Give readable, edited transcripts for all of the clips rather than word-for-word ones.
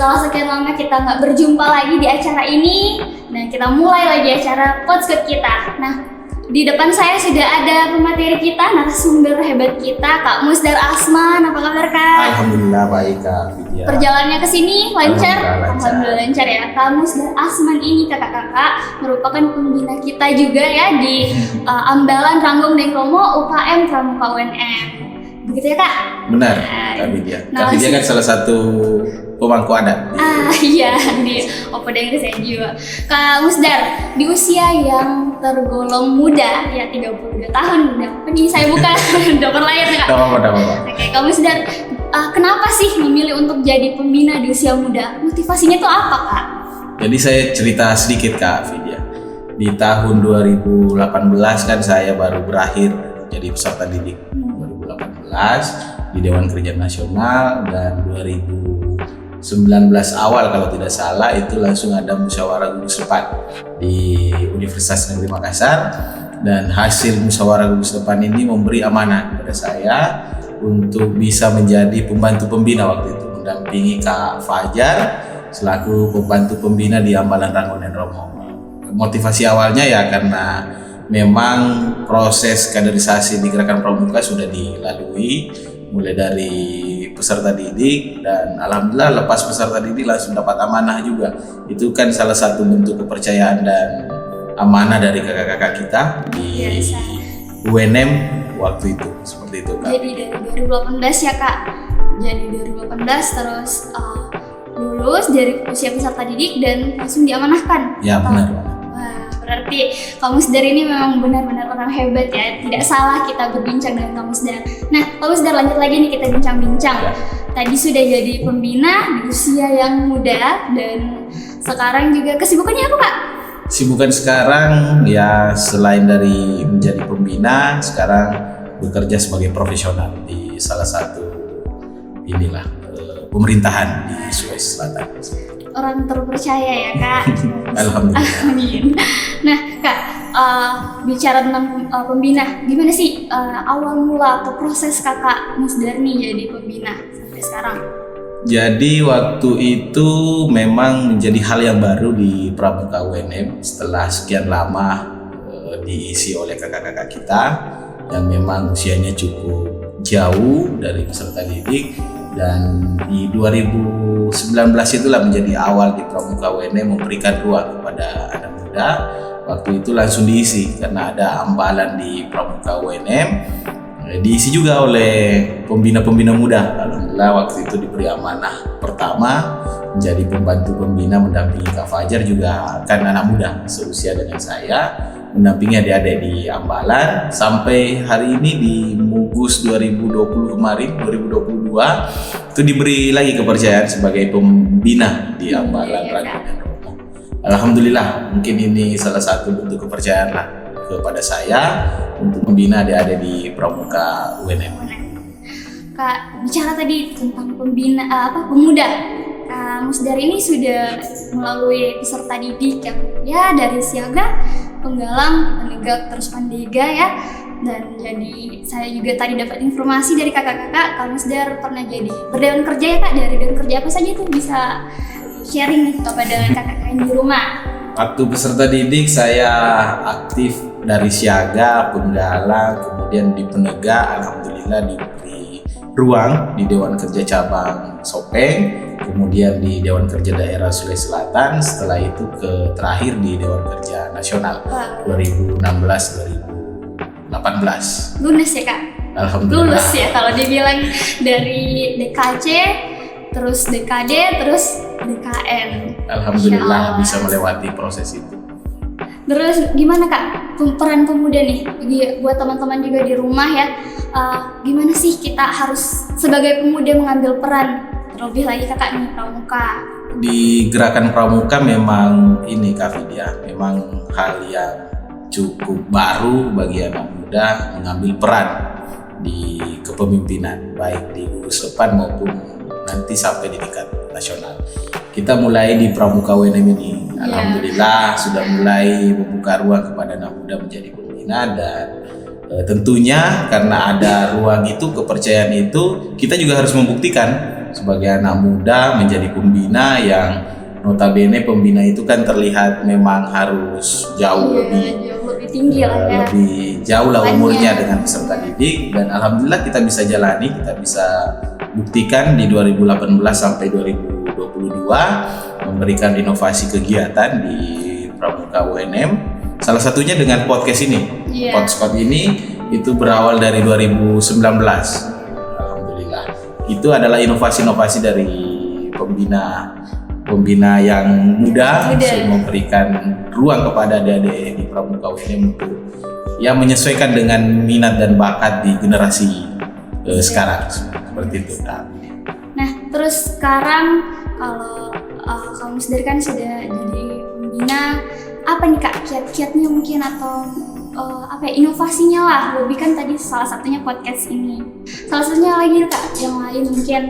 setelah sekian lama kita nggak berjumpa lagi di acara ini, nah kita mulai lagi acara podcast kita. Nah, di depan saya sudah ada pemateri kita, narasumber hebat kita, Kak Musdar Asman. Apa kabar, Kak? Alhamdulillah baik, Kak Vidya. Perjalanannya ke sini lancar? Alhamdulillah lancar ya. Kak Musdar Asman ini kakak-kakak merupakan pembina kita juga ya di Ambalan Ranggong Deng Romo UKM Pramuka UNM. Begitu ya, Kak? Benar, Kak Vidya. Kak Vidya kan salah satu pemangku adat. Iya, di Opodeng saya juga. Kak Musdar, di usia yang tergolong muda, ya 32 tahun udah. Ini saya bukan dokter lahir ya, Kak? Tidak apa-apa. Oke, Kak Musdar, kenapa sih memilih untuk jadi pembina di usia muda? Motivasinya itu apa, Kak? Jadi saya cerita sedikit, Kak Vidya. Di tahun 2018 kan saya baru berakhir jadi peserta didik. 2018 di Dewan Kerja Nasional, dan 2019 awal kalau tidak salah itu langsung ada musyawarah gugus depan di Universitas Negeri Makassar, dan hasil musyawarah gugus depan ini memberi amanah kepada saya untuk bisa menjadi pembantu pembina waktu itu, mendampingi Kak Fajar selaku pembantu pembina di Ambalan Ranggong Deng Romo. Motivasi awalnya ya karena memang proses kaderisasi di Gerakan Pramuka sudah dilalui, mulai dari peserta didik, dan alhamdulillah lepas peserta didik langsung dapat amanah juga. Itu kan salah satu bentuk kepercayaan dan amanah dari kakak-kakak kita di UNM waktu itu, seperti itu, Kak. Jadi dari 2018 ya, Kak. Jadi 2018 terus lulus dari usia peserta didik dan langsung diamanahkan. Ya, benar. Berarti Kak Musdar ini memang benar-benar orang hebat ya. Tidak salah kita berbincang dengan Kak Musdar. Nah, Kak Musdar lanjut lagi nih kita bincang-bincang. Tadi sudah jadi pembina di usia yang muda, dan sekarang juga kesibukannya apa, Kak? Kesibukan sekarang ya selain dari menjadi pembina, sekarang bekerja sebagai profesional di salah satu pemerintahan di Sulawesi Selatan. Orang terpercaya ya, Kak. Alhamdulillah. Amin. Nah, Kak, bicara tentang pembina, gimana sih awal mula atau proses Kakak Musdar nih jadi pembina sampai sekarang? Jadi waktu itu memang menjadi hal yang baru di Pramuka UNM setelah sekian lama diisi oleh kakak-kakak kita yang memang usianya cukup jauh dari peserta didik. Dan di 2019 itulah menjadi awal di Pramuka UNM memberikan ruang kepada anak muda. Waktu itu langsung diisi karena ada ambalan di Pramuka UNM, diisi juga oleh pembina-pembina muda. Alhamdulillah waktu itu diberi amanah pertama menjadi pembantu pembina mendampingi Kak Fajar, juga kan anak muda seusia dengan saya, mendampingi adik-adik di Ambalan sampai hari ini di Mugus 2020 kemarin 2022 itu diberi lagi kepercayaan sebagai pembina di Ambalan Ranggong Deng Romo. Alhamdulillah, mungkin ini salah satu bentuk kepercayaan lah kepada saya untuk membina adik-adik di Pramuka UNM. Kak, bicara tadi tentang pemuda. Kak Musdar ini sudah melalui peserta didik yang ya dari siaga, penggalang, penegak, terus pandega ya. Dan jadi saya juga tadi dapat informasi dari kakak-kakak, Kak Musdar pernah jadi berdewan kerja ya, Kak. Dari dewan kerja apa saja tuh bisa sharing nih kepada kakak-kakak yang di rumah. Waktu peserta didik saya aktif dari siaga, penggalang, kemudian di penegak. Alhamdulillah diberi ruang di Dewan Kerja Cabang Sopeng, kemudian di Dewan Kerja Daerah Sulawesi Selatan, setelah itu terakhir di Dewan Kerja Nasional 2016-2018. Lunas ya, Kak? Alhamdulillah. Lulus ya kalau dibilang dari DKC, terus DKD, terus DKN. Alhamdulillah bisa melewati proses itu. Terus gimana, Kak, peran pemuda nih buat teman-teman juga di rumah ya, gimana sih kita harus sebagai pemuda mengambil peran, terlebih lagi kakak nih pramuka? Di Gerakan Pramuka memang ini, Kak Vidya, memang hal yang cukup baru bagi anak muda mengambil peran di kepemimpinan, baik di gugus depan maupun nanti sampai di tingkat nasional. Kita mulai di Pramuka UNM ini, alhamdulillah sudah mulai membuka ruang kepada anak muda menjadi pembina, dan tentunya karena ada ruang itu, kepercayaan itu, kita juga harus membuktikan sebagai anak muda menjadi pembina yang notabene pembina itu kan terlihat memang harus jauh lebih tinggi lah ya. Lebih jauh lah umurnya dengan peserta didik, dan alhamdulillah kita bisa jalani, kita bisa buktikan di 2018 sampai 2022 memberikan inovasi kegiatan di Pramuka UNM. Salah satunya dengan podcast ini. Podcast ini itu berawal dari 2019. Alhamdulillah. Itu adalah inovasi-inovasi dari pembina yang muda. Memberikan ruang kepada adik-adik di Pramuka UNM untuk menyesuaikan dengan minat dan bakat di generasi sekarang, seperti itu. Nah, terus sekarang kalau kamu sendiri kan sudah jadi pembina, apa nih Kak kiat-kiatnya mungkin atau inovasinya lah? Lebih kan tadi salah satunya podcast ini. Salah satunya lagi Kak, yang lain mungkin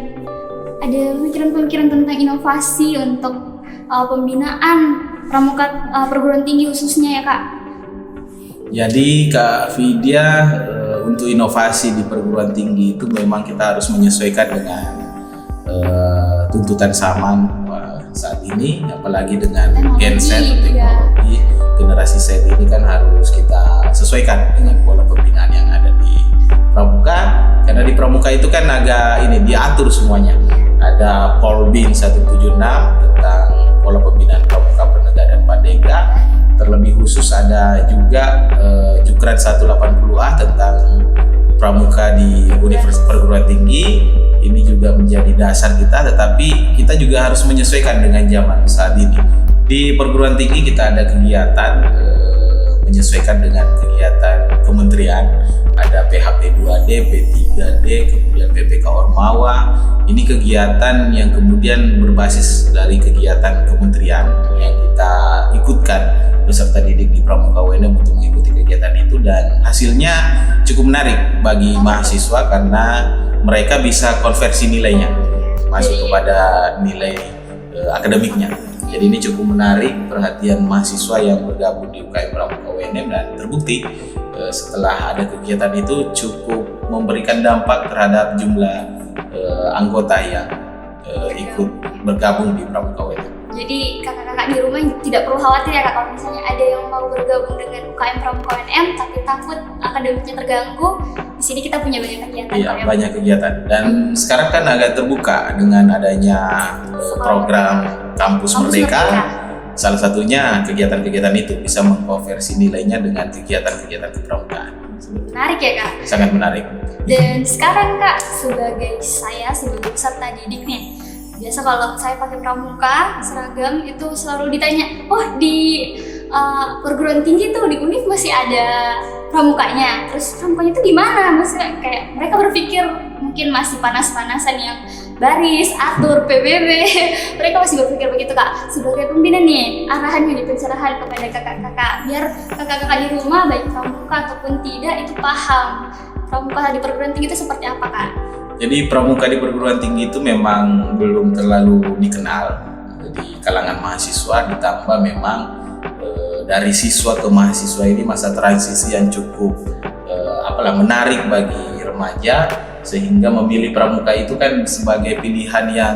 ada pemikiran-pemikiran tentang inovasi untuk pembinaan pramuka perguruan tinggi khususnya ya Kak. Jadi Kak Vidya, untuk inovasi di perguruan tinggi itu memang kita harus menyesuaikan dengan tuntutan zaman saat ini, apalagi dengan genset teknologi generasi saat ini kan harus kita sesuaikan dengan pola pembinaan yang ada di Pramuka. Karena di Pramuka itu kan agak diatur semuanya. Ada Polbin 176 tentang pola pembinaan Pramuka Penegak dan Padega. Terlebih khusus ada juga Jukran 180A tentang pramuka di Universitas Perguruan Tinggi. Ini juga menjadi dasar kita, tetapi kita juga harus menyesuaikan dengan zaman saat ini. Di perguruan tinggi kita ada kegiatan menyesuaikan dengan kegiatan kementerian. Ada PHP 2D, P3D, kemudian PPK Ormawa. Ini kegiatan yang kemudian berbasis dari kegiatan kementerian yang kita ikutkan peserta didik di Pramuka UNM untuk mengikuti kegiatan itu, dan hasilnya cukup menarik bagi mahasiswa karena mereka bisa konversi nilainya masuk kepada nilai akademiknya. Jadi ini cukup menarik perhatian mahasiswa yang bergabung di UKM Pramuka UNM, dan terbukti setelah ada kegiatan itu cukup memberikan dampak terhadap jumlah anggota yang ikut bergabung di Pramuka UNM. Jadi kakak-kakak di rumah tidak perlu khawatir ya Kak, kalau misalnya ada yang mau bergabung dengan UKM Pramuka UNM tapi takut akademiknya terganggu, di sini kita punya banyak kegiatan. Iya, banyak kegiatan, dan sekarang kan agak terbuka dengan adanya program Kampus Merdeka. Salah satunya kegiatan-kegiatan itu bisa mengkonversi nilainya dengan kegiatan-kegiatan kepramukaan. Menarik ya Kak? Sangat menarik. Dan sekarang Kak, sebagai peserta didik nih, biasa kalau saya pakai pramuka seragam itu selalu ditanya, di perguruan tinggi tuh di UNIF masih ada pramukanya, terus pramukanya itu di mana? Maksudnya kayak mereka berpikir mungkin masih panas-panasan yang baris, atur, PBB. Mereka masih berpikir begitu Kak. Sebagai pembina nih, arahan dan pencerahan kepada kakak-kakak biar kakak-kakak di rumah baik pramuka ataupun tidak itu paham pramuka di perguruan tinggi itu seperti apa Kak? Jadi pramuka di perguruan tinggi itu memang belum terlalu dikenal di kalangan mahasiswa, ditambah memang dari siswa ke mahasiswa ini masa transisi yang cukup menarik bagi remaja, sehingga memilih pramuka itu kan sebagai pilihan yang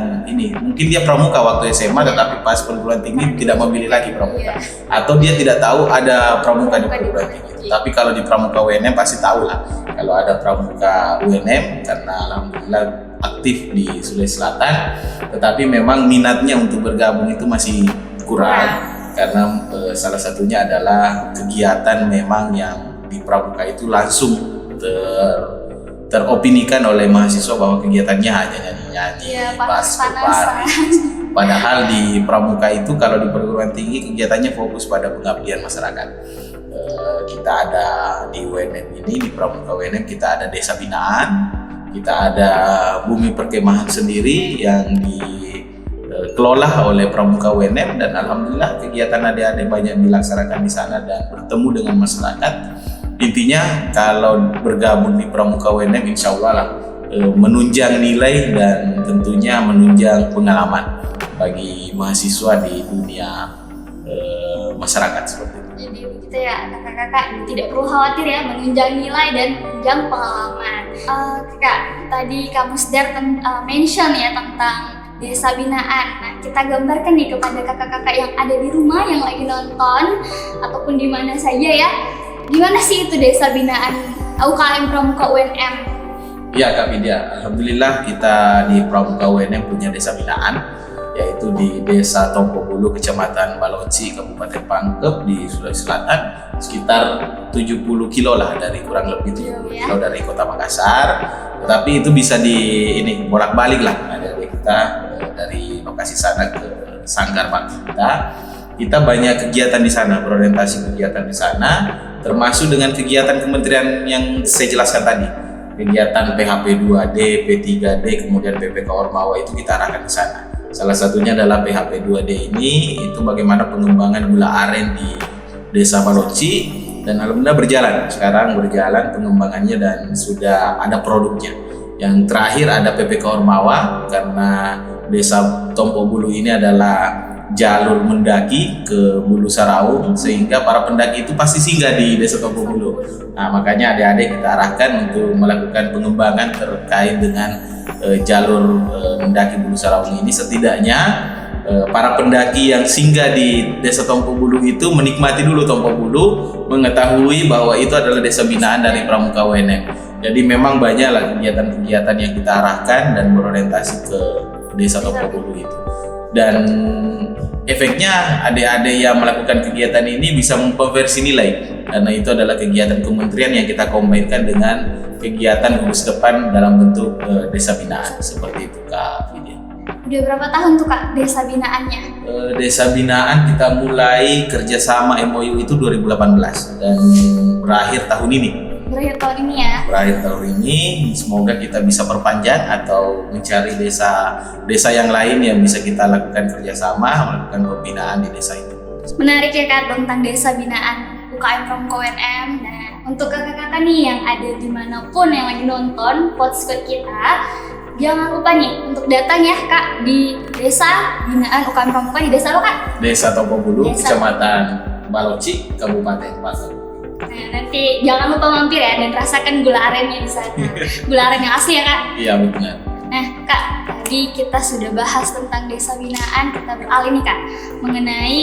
mungkin dia pramuka waktu SMA tetapi pas perguruan tinggi tidak memilih lagi pramuka, atau dia tidak tahu ada pramuka di perguruan tinggi. Tapi kalau di Pramuka UNM pasti tahu lah kalau ada Pramuka UNM, karena alhamdulillah aktif di Sulawesi Selatan, tetapi memang minatnya untuk bergabung itu masih kurang karena salah satunya adalah kegiatan memang yang di pramuka itu langsung teropinikan oleh mahasiswa bahwa kegiatannya hanya nyanyi-nyanyi, baris. Padahal di pramuka itu kalau di perguruan tinggi kegiatannya fokus pada pengabdian masyarakat. Kita ada di UNM ini, di Pramuka UNM kita ada desa binaan, kita ada bumi perkemahan sendiri yang dikelola oleh Pramuka UNM, dan alhamdulillah kegiatan adik-adik banyak dilaksanakan di sana dan bertemu dengan masyarakat. Intinya kalau bergabung di Pramuka UNM insya Allah lah menunjang nilai dan tentunya menunjang pengalaman bagi mahasiswa di dunia masyarakat seperti itu. Jadi begitu ya kakak-kakak, tidak perlu khawatir ya menunjang nilai dan menunjang pengalaman. Kak, tadi Kak Musdar mention ya tentang desa binaan. Nah, kita gambarkan nih kepada kakak-kakak yang ada di rumah yang lagi nonton ataupun di mana saja ya. Gimana sih itu desa binaan UKM Pramuka UNM? Iya Kak Vidya, alhamdulillah kita di Pramuka UNM punya desa binaan, yaitu di Desa Tompobulu, Kecamatan Baloci, Kabupaten Pangkep di Sulawesi Selatan, sekitar 70 kilo lah dari kurang lebih 70 kilo dari Kota Makassar. Tetapi itu bisa ini bolak-balik lah dari kita dari lokasi sana ke Sanggar Pak kita banyak kegiatan di sana, berorientasi kegiatan di sana, termasuk dengan kegiatan kementerian yang saya jelaskan tadi, kegiatan PHP 2D, P3D, kemudian PPK Ormawa itu kita arahkan ke sana. Salah satunya adalah PHP 2D ini, itu bagaimana pengembangan gula aren di Desa Baloci, dan alhamdulillah berjalan. Sekarang berjalan pengembangannya dan sudah ada produknya. Yang terakhir ada PPK Ormawa, karena Desa Tompobulu ini adalah jalur mendaki ke Bulu Saraung, sehingga para pendaki itu pasti singgah di Desa Tompobulu. Nah, makanya adik-adik kita arahkan untuk melakukan pengembangan terkait dengan jalur mendaki Bulu Saraung ini. Setidaknya para pendaki yang singgah di Desa Tompobulu itu menikmati dulu Tompobulu, mengetahui bahwa itu adalah desa binaan dari Pramuka UNM. Jadi memang banyaklah kegiatan-kegiatan yang kita arahkan dan berorientasi ke Desa Tompobulu itu. Dan efeknya adik-adik yang melakukan kegiatan ini bisa mengkonversi nilai, karena itu adalah kegiatan kementerian yang kita kombinkan dengan kegiatan gugus depan dalam bentuk desa binaan, seperti itu Kak Vidya. Udah berapa tahun tuh Kak desa binaannya? Desa binaan kita mulai kerjasama MOU itu 2018 dan berakhir tahun ini. Berakhir tahun ini ya? Berakhir tahun ini, semoga kita bisa perpanjang atau mencari desa yang lain yang bisa kita lakukan kerjasama, melakukan pembinaan di desa itu. Menarik ya Kak tentang desa binaan UKM Pramuka UNM. Nah, untuk kakak-kakak nih yang ada dimanapun yang lagi nonton podcast kita, jangan lupa nih untuk datang ya Kak di desa binaan UKM Pramuka. Di desa lo Kak? Desa Tompobulu, Kecamatan Baloci, Kabupaten Pangkep. Nah, nanti jangan lupa mampir ya dan rasakan gula arennya di sana. Gula aren yang asli ya Kak? Iya benar. Nah Kak, tadi kita sudah bahas tentang desa binaan, kita beralih nih Kak mengenai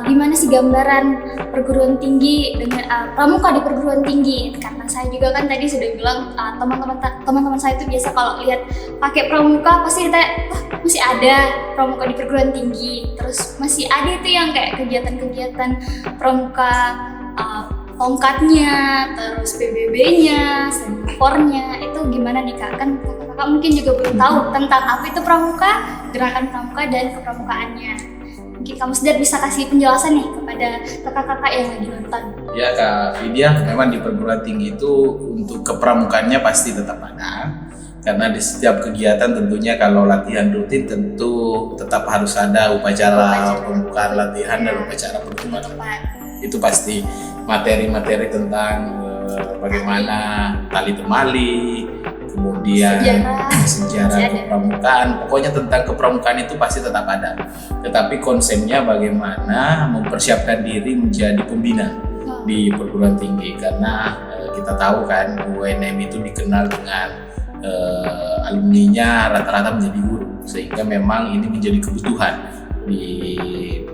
gimana sih gambaran perguruan tinggi dengan pramuka di perguruan tinggi. Karena saya juga kan tadi sudah bilang teman-teman saya itu biasa kalau lihat pakai pramuka pasti ditanya, masih ada pramuka di perguruan tinggi. Terus masih ada itu yang kayak kegiatan-kegiatan pramuka tongkatnya, terus PBB-nya, seniornya, itu gimana nih Kak? Kan kakak mungkin juga belum tahu tentang apa itu pramuka, gerakan pramuka dan kepramukaannya. Mungkin kamu sudah bisa kasih penjelasan nih kepada kakak-kakak yang lagi nonton. Ya Kak Vidya, memang di perguruan tinggi itu untuk kepramukaannya pasti tetap ada. Karena di setiap kegiatan tentunya kalau latihan rutin tentu tetap harus ada upacara pembukaan latihan dan upacara penutupan. Itu pasti materi-materi tentang bagaimana tali temali, kemudian sejarah kepramukaan, pokoknya tentang kepramukaan itu pasti tetap ada. Tetapi konsepnya bagaimana mempersiapkan diri menjadi pembina di perguruan tinggi, karena kita tahu kan UNM itu dikenal dengan alumninya rata-rata menjadi guru, sehingga memang ini menjadi kebutuhan di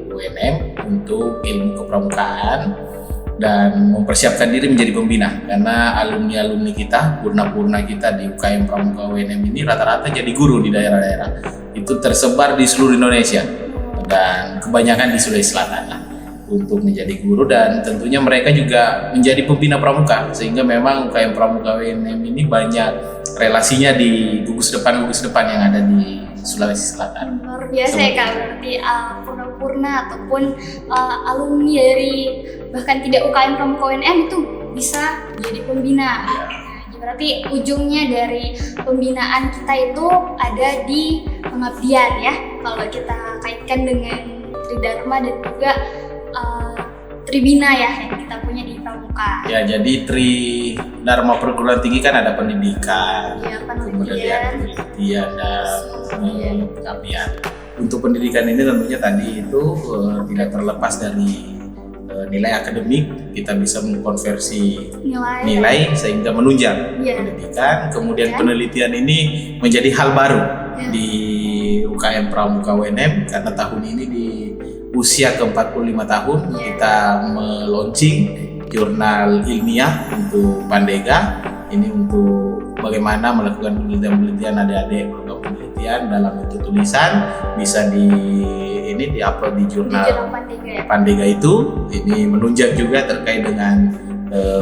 UNM untuk ilmu kepramukaan dan mempersiapkan diri menjadi pembina, karena alumni-alumni kita, purna-purna kita di UKM Pramuka UNM ini rata-rata jadi guru di daerah-daerah. Itu tersebar di seluruh Indonesia dan kebanyakan di Sulawesi Selatan lah untuk menjadi guru, dan tentunya mereka juga menjadi pembina pramuka, sehingga memang UKM Pramuka UNM ini banyak relasinya di gugus depan yang ada di Sulawesi Selatan. Luar biasa ya Kak, berarti purna-purna ataupun alumni dari bahkan tidak UKM Pramuka UNM itu bisa jadi pembina. Nah, berarti ujungnya dari pembinaan kita itu ada di pengabdian ya, kalau kita kaitkan dengan Tridharma dan juga Tribina ya yang kita punya di Pramuka. Ya, jadi Tridharma perguruan tinggi kan ada pendidikan, kemudian penelitian dan pengabdian. Untuk pendidikan ini tentunya tadi itu tidak terlepas dari nilai akademik, kita bisa mengkonversi nilai sehingga menunjang Iya. pendidikan. Kemudian Ya. penelitian ini menjadi hal baru Ya. di UKM Pramuka UNM karena tahun ini di usia ke-45 tahun Ya. kita meluncing jurnal ilmiah untuk Pandega. Ini untuk bagaimana melakukan penelitian adik-adik, program penelitian dalam bentuk tulisan bisa diupload di di jurnal jurnal Pandega ya. Pandega itu. Ini menunjang juga terkait dengan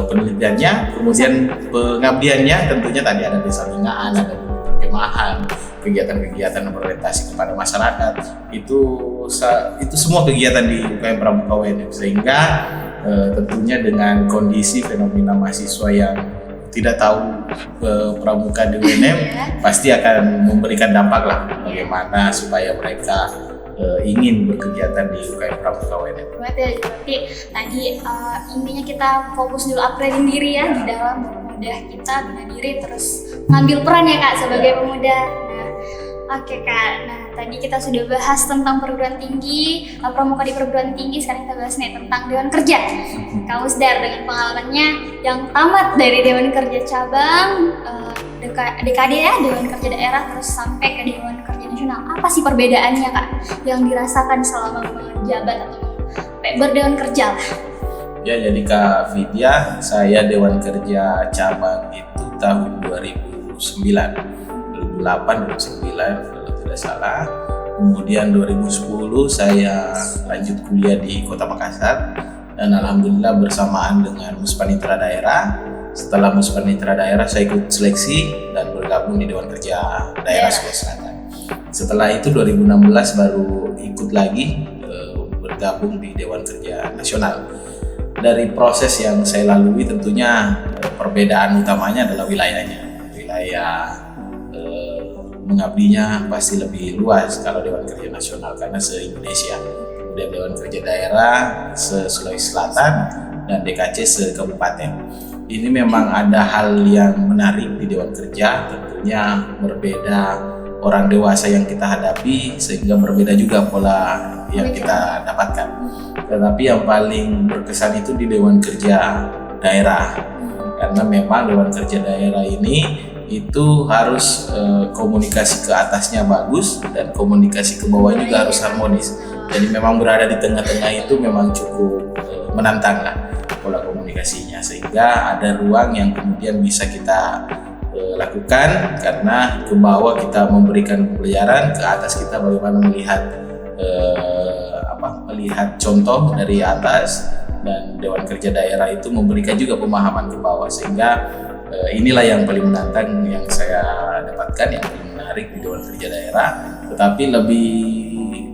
penelitiannya, kemudian pengabdiannya tentunya tadi ada desa binaan, ada perkemahan, kegiatan-kegiatan berorientasi kepada masyarakat. Itu semua kegiatan di UKM Pramuka UNM, sehingga tentunya dengan kondisi fenomena mahasiswa yang tidak tahu pramuka di UNM pasti akan memberikan dampak lah bagaimana supaya mereka ingin berkegiatan di UKM Pramuka UNM. Berarti tadi intinya kita fokus dulu upgrading diri ya di dalam pemuda kita, bina diri, terus ngambil peran ya Kak sebagai pemuda. Nah, oke Kak. Nah, tadi kita sudah bahas tentang perguruan tinggi, pramuka di perguruan tinggi. Sekarang kita bahas nih tentang Dewan Kerja. Kak Musdar dengan pengalamannya yang tamat dari Dewan Kerja cabang, DKD ya, Dewan Kerja daerah, terus sampai ke Dewan Kerja nasional. Apa sih perbedaannya Kak yang dirasakan selama menjabat atau berdewan kerja lah? Ya, jadi Kak Vidya, saya Dewan Kerja cabang itu tahun 2009, 2008, 2009 kalau tidak salah. Kemudian 2010 saya lanjut kuliah di Kota Makassar dan alhamdulillah bersamaan dengan Muspanitra daerah. Setelah Muspanitra daerah saya ikut seleksi dan bergabung di Dewan Kerja daerah Sulawesi Selatan. Setelah itu 2016 baru ikut lagi bergabung di Dewan Kerja Nasional. Dari proses yang saya lalui tentunya perbedaan utamanya adalah wilayahnya. Wilayah mengabdinya pasti lebih luas kalau Dewan Kerja Nasional karena se-Indonesia. Kemudian Dewan Kerja Daerah se-Sulawesi Selatan dan DKC se-Kabupaten. Ini memang ada hal yang menarik di Dewan Kerja, tentunya berbeda orang dewasa yang kita hadapi sehingga berbeda juga pola yang kita dapatkan. Tetapi yang paling berkesan itu di Dewan Kerja Daerah, karena memang Dewan Kerja Daerah ini itu harus komunikasi ke atasnya bagus dan komunikasi ke bawah juga harus harmonis. Jadi memang berada di tengah-tengah itu memang cukup menantang lah pola komunikasinya, sehingga ada ruang yang kemudian bisa kita lakukan karena ke bawah kita memberikan pembelajaran, ke atas kita bagaimana melihat contoh dari atas, dan Dewan Kerja Daerah itu memberikan juga pemahaman ke bawah, sehingga inilah yang paling menantang yang saya dapatkan, yang paling menarik di Dewan Kerja Daerah. Tetapi lebih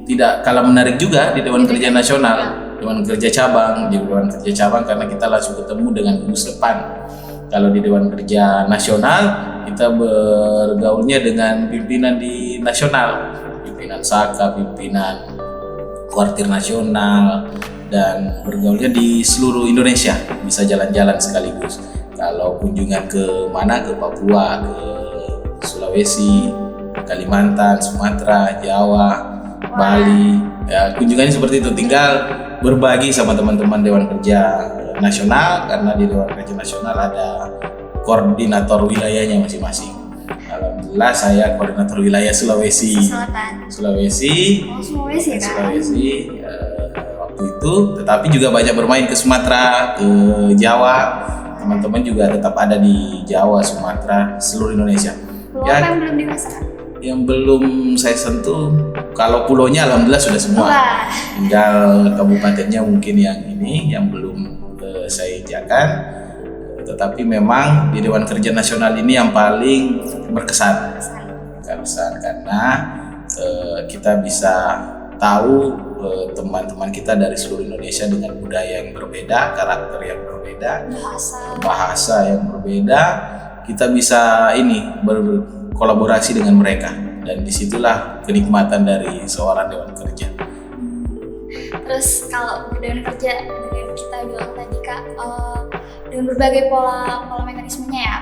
tidak kalah menarik juga di Dewan Kerja Nasional, Dewan Kerja Cabang. Di Dewan Kerja Cabang karena kita langsung ketemu dengan gugus depan. Kalau di Dewan Kerja Nasional kita bergaulnya dengan pimpinan di nasional, pimpinan Saka, pimpinan Kuartir Nasional, dan bergaulnya di seluruh Indonesia, bisa jalan-jalan sekaligus. Kalau kunjungan ke mana, ke Papua, ke Sulawesi, Kalimantan, Sumatera, Jawa, Bali, ya kunjungannya seperti itu. Tinggal berbagi sama teman-teman Dewan Kerja Nasional, karena di Dewan Kerja Nasional ada koordinator wilayahnya masing-masing. Alhamdulillah saya koordinator wilayah Sulawesi. Sulawesi kan? Sulawesi waktu itu, tetapi juga banyak bermain ke Sumatera, ke Jawa. Teman-teman juga tetap ada di Jawa, Sumatera, seluruh Indonesia. Pulau apa yang belum dirasakan? Yang belum saya sentuh, kalau pulaunya alhamdulillah sudah semua. Wah. Tinggal kabupatennya mungkin yang ini yang belum saya injakan. Tetapi memang di Dewan Kerja Nasional ini yang paling berkesan karena kita bisa tahu teman-teman kita dari seluruh Indonesia dengan budaya yang berbeda, karakter yang berbeda, bahasa yang berbeda. Kita bisa berkolaborasi dengan mereka, dan disitulah kenikmatan dari seorang Dewan Kerja. Terus kalau Dewan Kerja dengan kita bilang tadi Kak, dengan berbagai pola mekanismenya ya,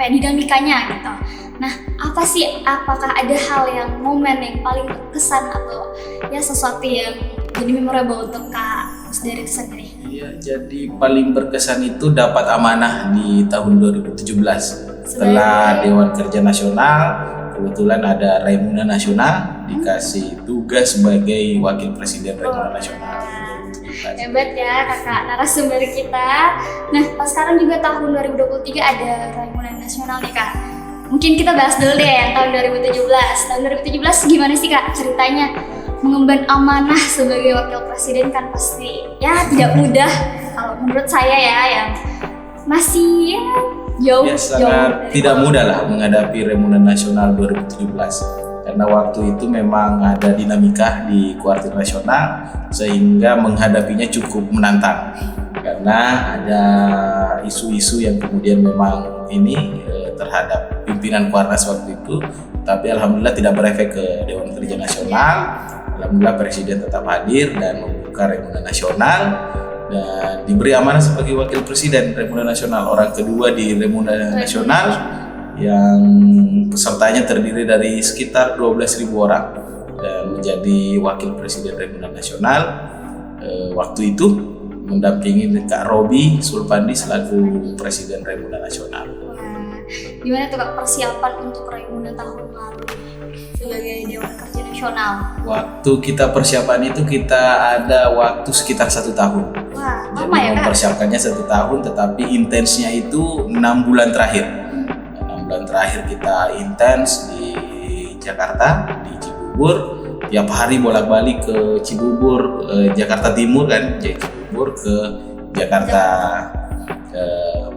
dinamikanya gitu. Nah, apakah ada hal yang momen yang paling berkesan atau ya sesuatu yang jadi memorable untuk Kak Musdar itu sendiri? Ya, jadi paling berkesan itu dapat amanah di tahun 2017 setelah Dewan Kerja Nasional. Kebetulan ada Raimuna Nasional dikasih tugas sebagai wakil presiden Raimuna Nasional. Hebat ya kakak narasumber kita. Nah, sekarang juga tahun 2023 ada Raimuna Nasional nih kak. Mungkin kita bahas dulu deh yang tahun 2017. Tahun 2017 gimana sih kak ceritanya? Mengemban amanah sebagai wakil presiden kan pasti ya tidak mudah. Kalau menurut saya ya yang masih jauh sangat tidak mudah lah menghadapi Raimuna Nasional 2017 karena waktu itu memang ada dinamika di kuartir nasional sehingga menghadapinya cukup menantang karena ada isu-isu yang kemudian memang ini terhadap pimpinan Kuarnas waktu itu, tapi alhamdulillah tidak berefek ke Dewan Kerja Nasional. Alhamdulillah Presiden tetap hadir dan membuka Raimuna Nasional dan diberi amanah sebagai wakil presiden Raimuna Nasional, orang kedua di Raimuna Nasional yang pesertanya terdiri dari sekitar 12.000 orang dan menjadi wakil presiden Raimuna Nasional. Waktu itu mendampingi Kak Robi Sulpandi selaku presiden Raimuna Nasional. Wah, gimana tuh kak persiapan untuk Raimuna tahun lalu sebagai Dewan Kerja Nasional? Waktu kita persiapan itu kita ada waktu sekitar 1 tahun. Wah, jadi lama ya kak? mempersiapkannya 1 tahun, tetapi intensnya itu 6 bulan terakhir. 6 bulan terakhir kita intens di Jakarta, di Cibubur. Tiap hari bolak-balik ke Cibubur, Jakarta Timur kan, Cibubur ke Jakarta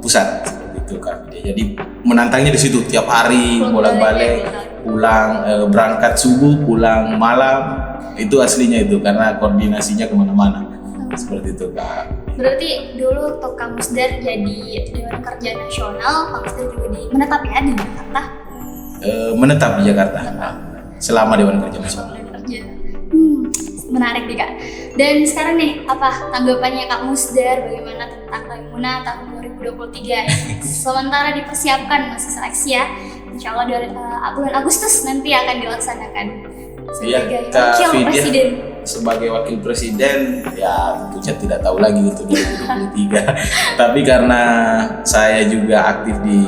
Pusat seperti itu kan. Jadi menantangnya di situ tiap hari bolak-balik. Pulang berangkat subuh, pulang malam, itu aslinya itu karena koordinasinya kemana-mana seperti itu kak. Berarti dulu untuk Kang Musdar jadi Dewan Kerja Nasional, Kang Musdar juga menetap ya di Jakarta? Menetap di Jakarta selama Dewan Kerja Nasional. Menarik nih kak. Dan sekarang nih apa tanggapannya Kak Musdar bagaimana tentang Raimuna tahun 2023? Sementara dipersiapkan masih seleksi ya. Insya Allah bulan Agustus nanti akan dilaksanakan sebagai wakil presiden. Sebagai wakil presiden ya tentunya tidak tahu lagi itu 2023. Tapi karena saya juga aktif di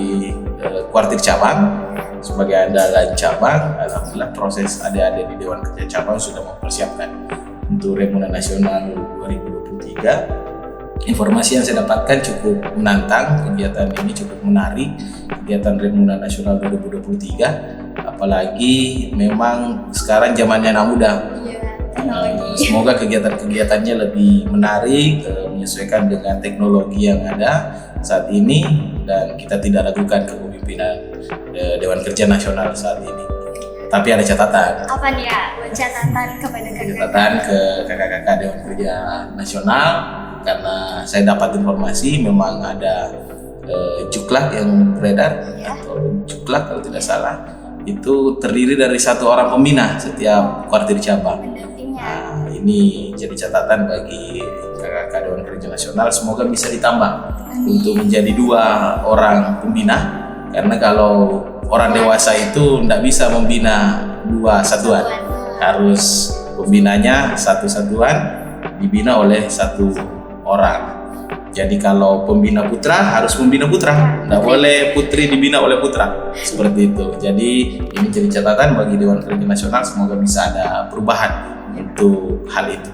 kuartir cabang sebagai andalan cabang, alhamdulillah proses adik-adik di Dewan Kerja Cabang sudah mempersiapkan untuk Raimuna Nasional 2023. Informasi yang saya dapatkan cukup menantang, kegiatan ini cukup menarik, kegiatan Raimuna Nasional 2023, apalagi memang sekarang zamannya anak muda. Semoga kegiatan-kegiatannya lebih menarik, menyesuaikan dengan teknologi yang ada saat ini dan kita tidak ragukan kepemimpinan Dewan Kerja Nasional saat ini. Tapi ada catatan. Apa nih ya? Catatan kepada kakak. Catatan ke kakak-kakak Dewan Kerja Nasional karena saya dapat informasi memang ada juklak yang beredar atau juklak kalau tidak salah itu terdiri dari 1 orang pembina setiap kuartir cabang. Nah, ini jadi catatan bagi kakak-kakak Dewan Kerja Nasional, semoga bisa ditambah untuk menjadi 2 orang pembina karena kalau orang dewasa itu tidak bisa membina 2 satuan, harus pembinanya 1 satuan dibina oleh 1 orang. Jadi kalau pembina putra harus membina putra, tidak boleh putri dibina oleh putra, seperti itu. Jadi ini jadi catatan bagi Dewan Kerja Nasional, semoga bisa ada perubahan untuk hal itu.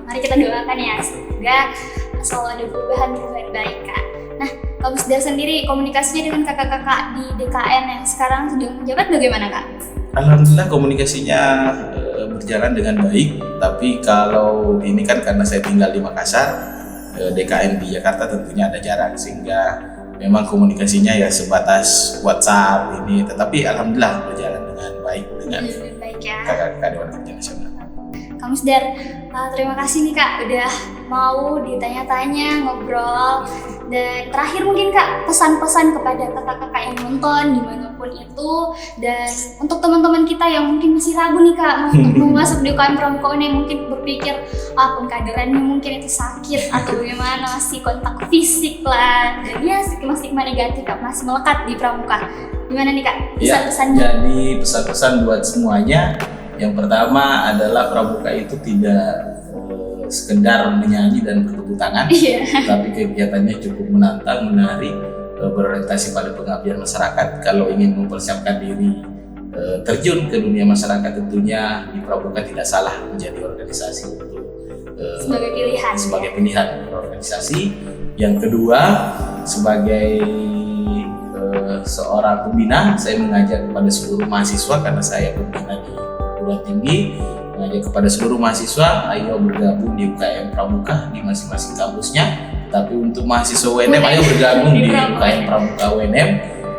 Mari kita doakan ya, semoga selalu ada perubahan baik kak. Nah, Kak Musdar sendiri komunikasinya dengan kakak-kakak di DKN yang sekarang sedang menjabat bagaimana kak? Alhamdulillah komunikasinya berjalan dengan baik, tapi kalau ini kan karena saya tinggal di Makassar, DKN di Jakarta tentunya ada jarak sehingga memang komunikasinya ya sebatas WhatsApp ini, tetapi alhamdulillah berjalan dengan baik dengan kakak-kakak Dewan Kerja Nasional. Kak Musdar, terima kasih nih kak udah mau ditanya-tanya, ngobrol. Dan terakhir mungkin kak pesan-pesan kepada kakak-kakak yang nonton dimanapun itu, dan untuk teman-teman kita yang mungkin masih ragu nih kak mau masuk di UKM Pramuka UNEM, mungkin berpikir pengkaderannya mungkin itu sakit atau bagaimana, masih kontak fisik lah dan ya stigma negatif kak masih melekat di Pramuka. Gimana nih kak pesan-pesannya? Jadi pesan-pesan buat semuanya, yang pertama adalah Pramuka itu tidak sekedar menyanyi dan bertepuk tangan, Iya. tapi kegiatannya cukup menantang, menarik, berorientasi pada pengabdian masyarakat. Kalau ingin mempersiapkan diri terjun ke dunia masyarakat, tentunya di Pramuka tidak salah menjadi organisasi untuk Sebagai pilihan. sebagai pilihan berorganisasi. Yang kedua, sebagai seorang pembina, saya mengajak kepada seluruh mahasiswa, karena saya pembina di perguruan tinggi, mengajak kepada seluruh mahasiswa, ayo bergabung di UKM Pramuka di masing-masing kampusnya. Tapi untuk mahasiswa UNM, ayo bergabung di UKM Pramuka UNM,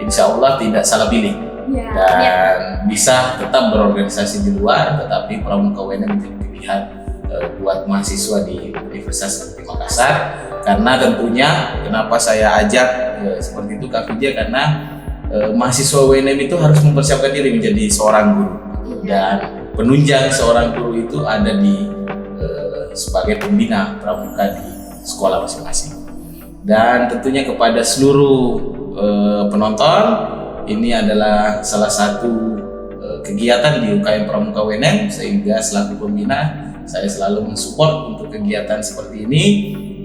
insya Allah tidak salah pilih. Ya. Dan bisa tetap berorganisasi di luar, tetapi Pramuka UNM menjadi pilihan buat mahasiswa di Universitas Negeri Makassar. Karena tentunya kenapa saya ajak seperti itu Kak Vidya, karena mahasiswa UNM itu harus mempersiapkan diri menjadi seorang guru, dan penunjang seorang guru itu ada di sebagai pembina pramuka di sekolah masing-masing. Dan tentunya kepada seluruh penonton, ini adalah salah satu kegiatan di UKM Pramuka UNM, sehingga selaku pembina saya selalu mensupport untuk kegiatan seperti ini,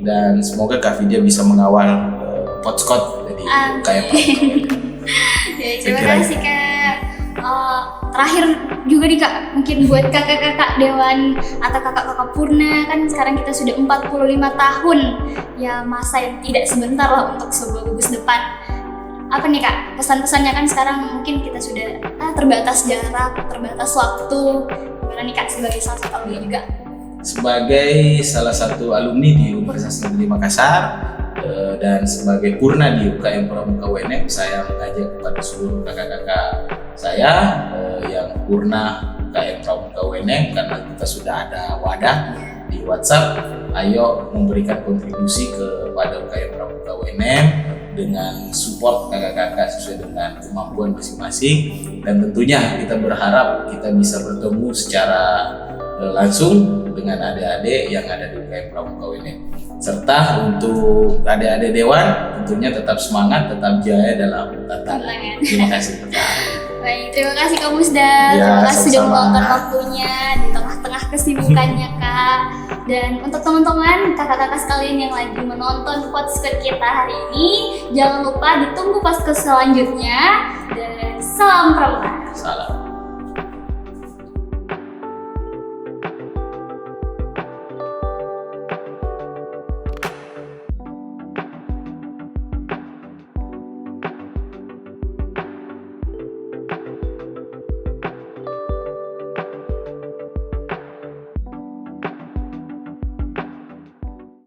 dan semoga Kak Vidya bisa mengawal Potskot dari UKM Pramuka UNM. Ya, terima kasih Kak. Terakhir juga nih Kak, mungkin buat kakak-kakak Dewan atau kakak-kakak Purna, kan sekarang kita sudah 45 tahun, ya masa yang tidak sebentar lah untuk sebuah gugus depan. Apa nih Kak, pesan-pesannya? Kan sekarang mungkin kita sudah terbatas jarak, terbatas waktu. Gimana nih Kak sebagai salah satu alumni juga? Sebagai salah satu alumni di Universitas Negeri Makassar dan sebagai purna di UKM Pramuka UNM, saya mengajak kepada seluruh kakak-kakak saya yang purna UKM Pramuka UNM, karena kita sudah ada wadah di WhatsApp, ayo memberikan kontribusi kepada UKM Pramuka UNM dengan support kakak-kakak sesuai dengan kemampuan masing-masing. Dan tentunya kita berharap kita bisa bertemu secara langsung dengan adik-adik yang ada di UKM Pramuka UNM. Serta untuk adik-adik Dewan, tentunya tetap semangat, tetap jaya dalam tantangan. Terima kasih. Baik, terima kasih Kak Musda. Ya, Terima kasih sudah sama-sama. meluangkan waktunya di tengah-tengah kesibukannya Kak. Dan untuk teman-teman, kakak-kakak sekalian yang lagi menonton podcast kita hari ini, jangan lupa ditunggu podcast selanjutnya. Dan salam Pramuka. Salam.